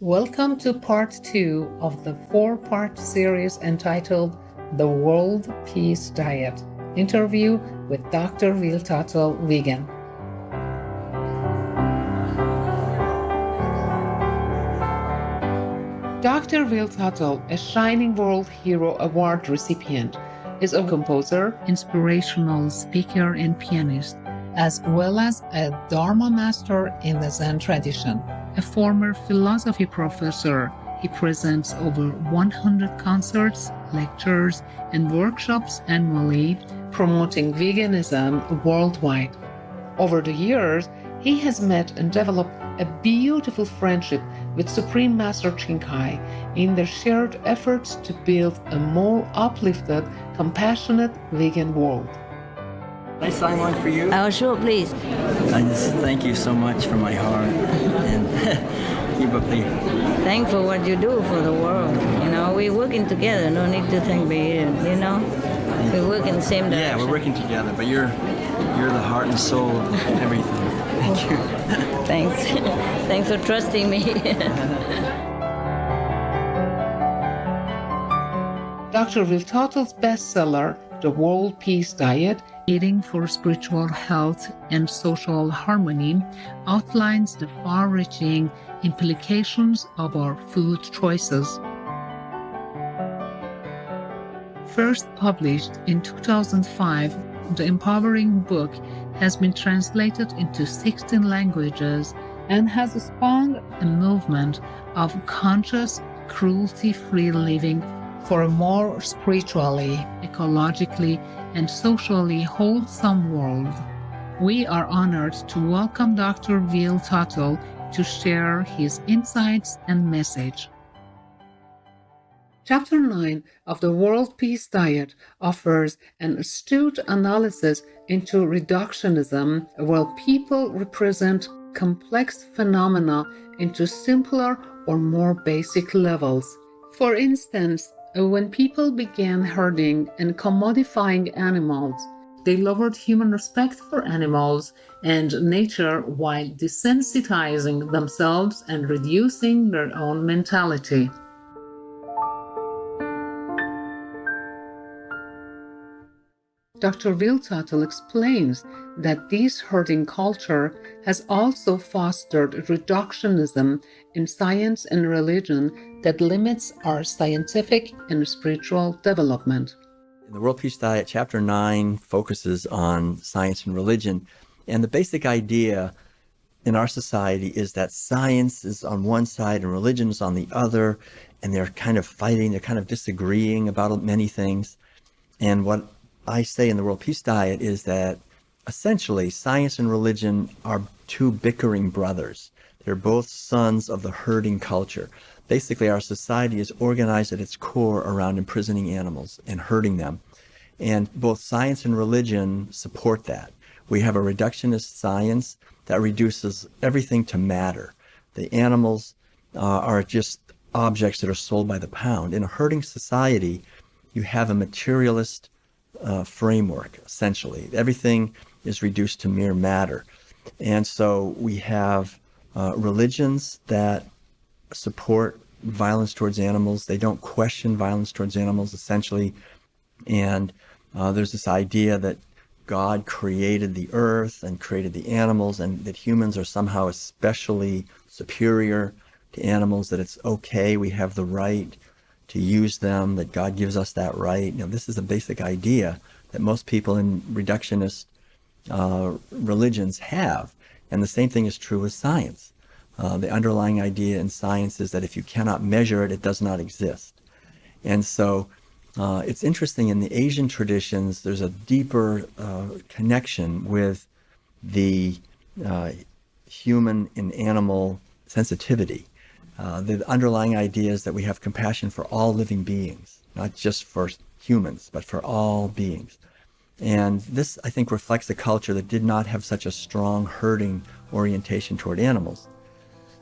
Welcome to part 2 of the 4-part series entitled The World Peace Diet. Interview with Dr. Tuttle, vegan. Dr. Tuttle, a Shining World Hero Award recipient, is a composer, inspirational speaker, and pianist, as well as a Dharma master in the Zen tradition. A former philosophy professor, he presents over 100 concerts, lectures, and workshops annually, promoting veganism worldwide. Over the years, he has met and developed a beautiful friendship with Supreme Master Chinkai in their shared efforts to build a more uplifted, compassionate vegan world. Can I sign one for you? Oh, sure, please. I just thank you so much from my heart, and keep up the... Thank for what you do for the world. You know, we're working together. No need to thank me. You know, we work in the same direction. Yeah, we're working together, but you're the heart and soul of everything. Thank you. Thanks. Thanks for trusting me. Dr. Tuttle's bestseller, The World Peace Diet, Eating for Spiritual Health and Social Harmony, outlines the far-reaching implications of our food choices. First published in 2005, the empowering book has been translated into 16 languages and has spawned a movement of conscious, cruelty-free living for a more spiritually, ecologically, and socially wholesome world. We are honored to welcome Dr. Tuttle to share his insights and message. Chapter 9 of the World Peace Diet offers an astute analysis into reductionism, where people represent complex phenomena into simpler or more basic levels. For instance, when people began herding and commodifying animals, they lowered human respect for animals and nature while desensitizing themselves and reducing their own mentality. Dr. Tuttle explains that this herding culture has also fostered reductionism in science and religion that limits our scientific and spiritual development. In the World Peace Diet, Chapter 9 focuses on science and religion. And the basic idea in our society is that science is on one side and religion is on the other, and they're kind of fighting, they're kind of disagreeing about many things. And what I say in the World Peace Diet is that essentially science and religion are two bickering brothers. They're both sons of the herding culture. Basically, our society is organized at its core around imprisoning animals and herding them. And both science and religion support that. We have a reductionist science that reduces everything to matter. The animals are just objects that are sold by the pound. In a herding society, you have a materialist framework, essentially. Everything is reduced to mere matter. And so we have religions that support violence towards animals. They don't question violence towards animals, essentially. And there's this idea that God created the earth and created the animals, and that humans are somehow especially superior to animals, that it's okay, we have the right to use them, that God gives us that right. This is a basic idea that most people in reductionist religions have. And the same thing is true with science. The underlying idea in science is that if you cannot measure it, it does not exist. And so it's interesting, in the Asian traditions, there's a deeper connection with the human and animal sensitivity. The underlying idea is that we have compassion for all living beings, not just for humans, but for all beings. And this, I think, reflects a culture that did not have such a strong herding orientation toward animals.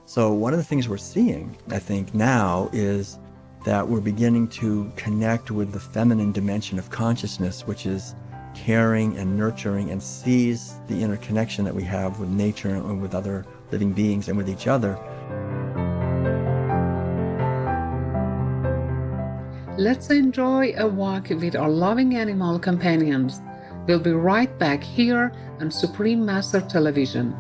So one of the things we're seeing, I think, now is that we're beginning to connect with the feminine dimension of consciousness, which is caring and nurturing, and sees the interconnection that we have with nature and with other living beings and with each other. Let's enjoy a walk with our loving animal companions. We'll be right back here on Supreme Master Television.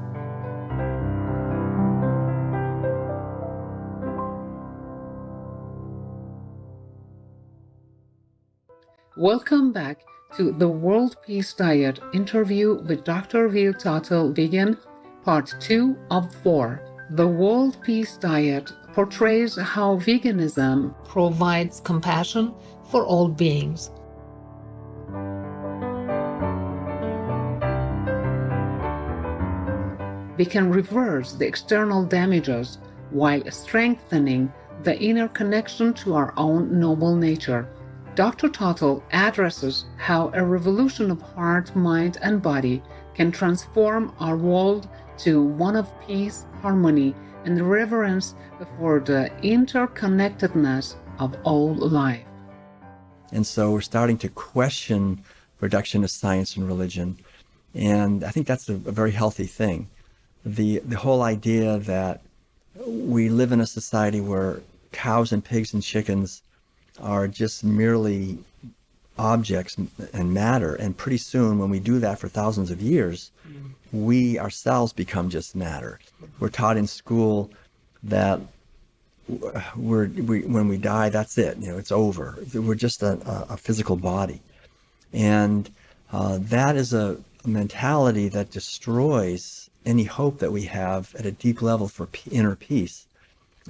Welcome back to the World Peace Diet interview with Dr. Tuttle, vegan, part 2 of 4. The World Peace Diet portrays how veganism provides compassion for all beings. We can reverse the external damages while strengthening the inner connection to our own noble nature. Dr. Tuttle addresses how a revolution of heart, mind, and body can transform our world to one of peace, harmony, and reverence for the interconnectedness of all life. And so we're starting to question reductionist science and religion. And I think that's a very healthy thing. The whole idea that we live in a society where cows and pigs and chickens are just merely objects and matter. And pretty soon, when we do that for thousands of years, we ourselves become just matter. We're taught in school that when we die, that's it. It's over. We're just a physical body. And that is a mentality that destroys any hope that we have at a deep level for inner peace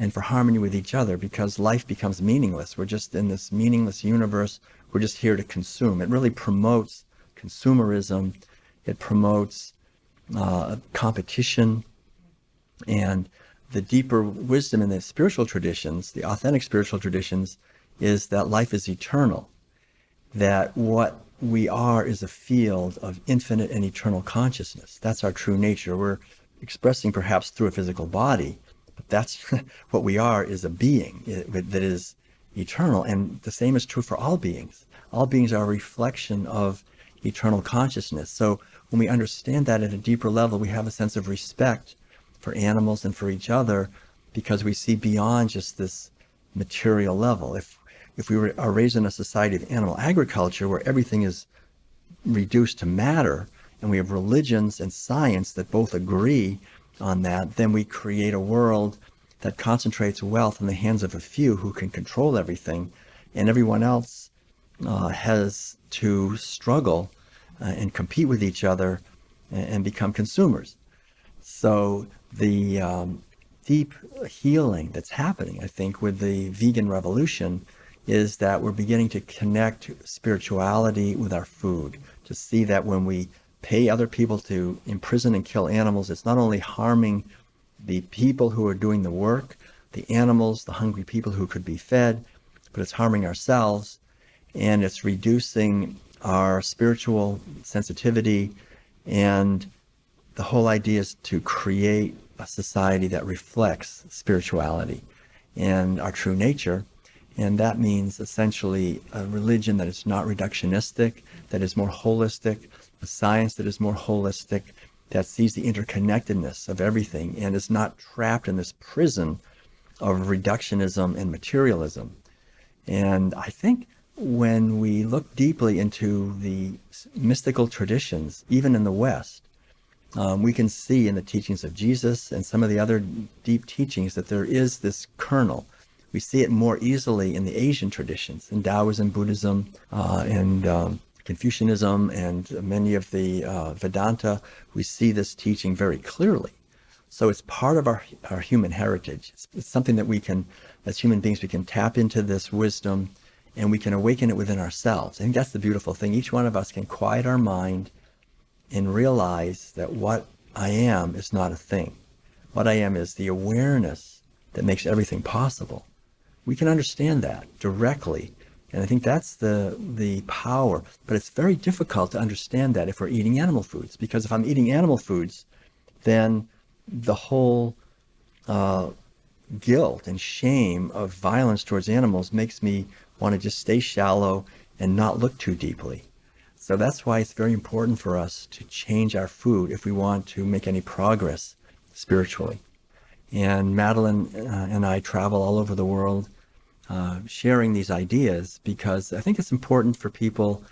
and for harmony with each other, because life becomes meaningless. We're just in this meaningless universe. We're just here to consume. It really promotes consumerism. It promotes competition. And the deeper wisdom in the spiritual traditions, the authentic spiritual traditions, is that life is eternal, that what we are is a field of infinite and eternal consciousness. That's our true nature. We're expressing perhaps through a physical body, but that's what we are, is a being that is eternal. And the same is true for all beings. All beings are a reflection of eternal consciousness. So when we understand that at a deeper level, we have a sense of respect for animals and for each other, because we see beyond just this material level. If we are raised in a society of animal agriculture where everything is reduced to matter, and we have religions and science that both agree on that, then we create a world that concentrates wealth in the hands of a few who can control everything, and everyone else has to struggle and compete with each other and become consumers. So the deep healing that's happening, I think, with the vegan revolution is that we're beginning to connect spirituality with our food, to see that when we pay other people to imprison and kill animals, it's not only harming the people who are doing the work, the animals, the hungry people who could be fed, but it's harming ourselves, and it's reducing our spiritual sensitivity. And the whole idea is to create a society that reflects spirituality and our true nature. And that means essentially a religion that is not reductionistic, that is more holistic, a science that is more holistic, that sees the interconnectedness of everything and is not trapped in this prison of reductionism and materialism. And I think when we look deeply into the mystical traditions, even in the West, we can see in the teachings of Jesus and some of the other deep teachings that there is this kernel. We see it more easily in the Asian traditions, in Taoism, Buddhism, and Confucianism, and many of the Vedanta. We see this teaching very clearly. So it's part of our human heritage. It's something that we can, as human beings, we can tap into this wisdom and we can awaken it within ourselves. I think that's the beautiful thing. Each one of us can quiet our mind and realize that what I am is not a thing. What I am is the awareness that makes everything possible. We can understand that directly. And I think that's the power. But it's very difficult to understand that if we're eating animal foods. Because if I'm eating animal foods, then the whole guilt and shame of violence towards animals makes me want to just stay shallow and not look too deeply. So that's why it's very important for us to change our food if we want to make any progress spiritually. And Madeline and I travel all over the world sharing these ideas, because I think it's important for people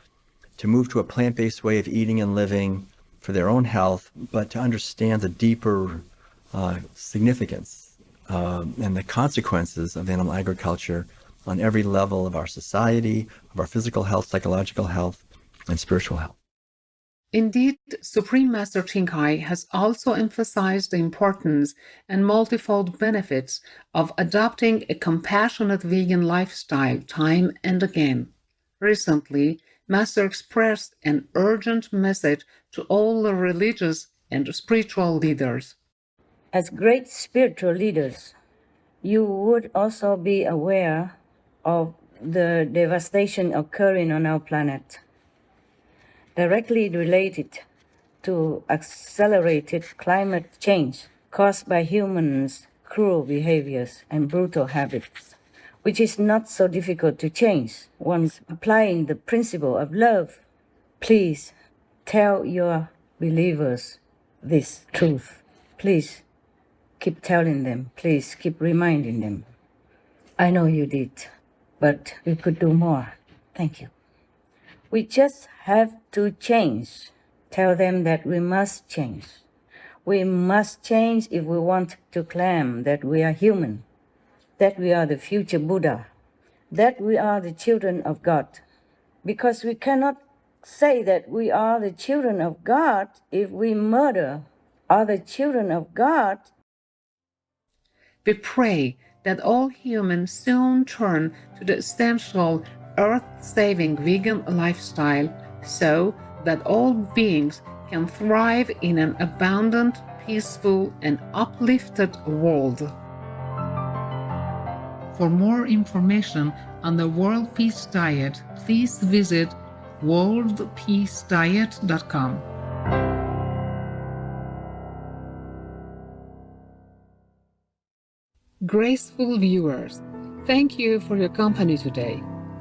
to move to a plant-based way of eating and living for their own health, but to understand the deeper significance and the consequences of animal agriculture on every level of our society, of our physical health, psychological health, and spiritual health. Indeed, Supreme Master Ching Hai has also emphasized the importance and multifold benefits of adopting a compassionate vegan lifestyle time and again. Recently, Master expressed an urgent message to all the religious and spiritual leaders. As great spiritual leaders, you would also be aware of the devastation occurring on our planet, directly related to accelerated climate change caused by humans' cruel behaviors and brutal habits, which is not so difficult to change once applying the principle of love. Please tell your believers this truth. Please keep telling them. Please keep reminding them. I know you did, but we could do more. Thank you. We just have to change. Tell them that we must change. We must change if we want to claim that we are human, that we are the future Buddha, that we are the children of God. Because we cannot say that we are the children of God if we murder other children of God. We pray that all humans soon turn to the essential earth-saving vegan lifestyle so that all beings can thrive in an abundant, peaceful, and uplifted world. For more information on the World Peace Diet, please visit worldpeacediet.com. Graceful viewers, thank you for your company today.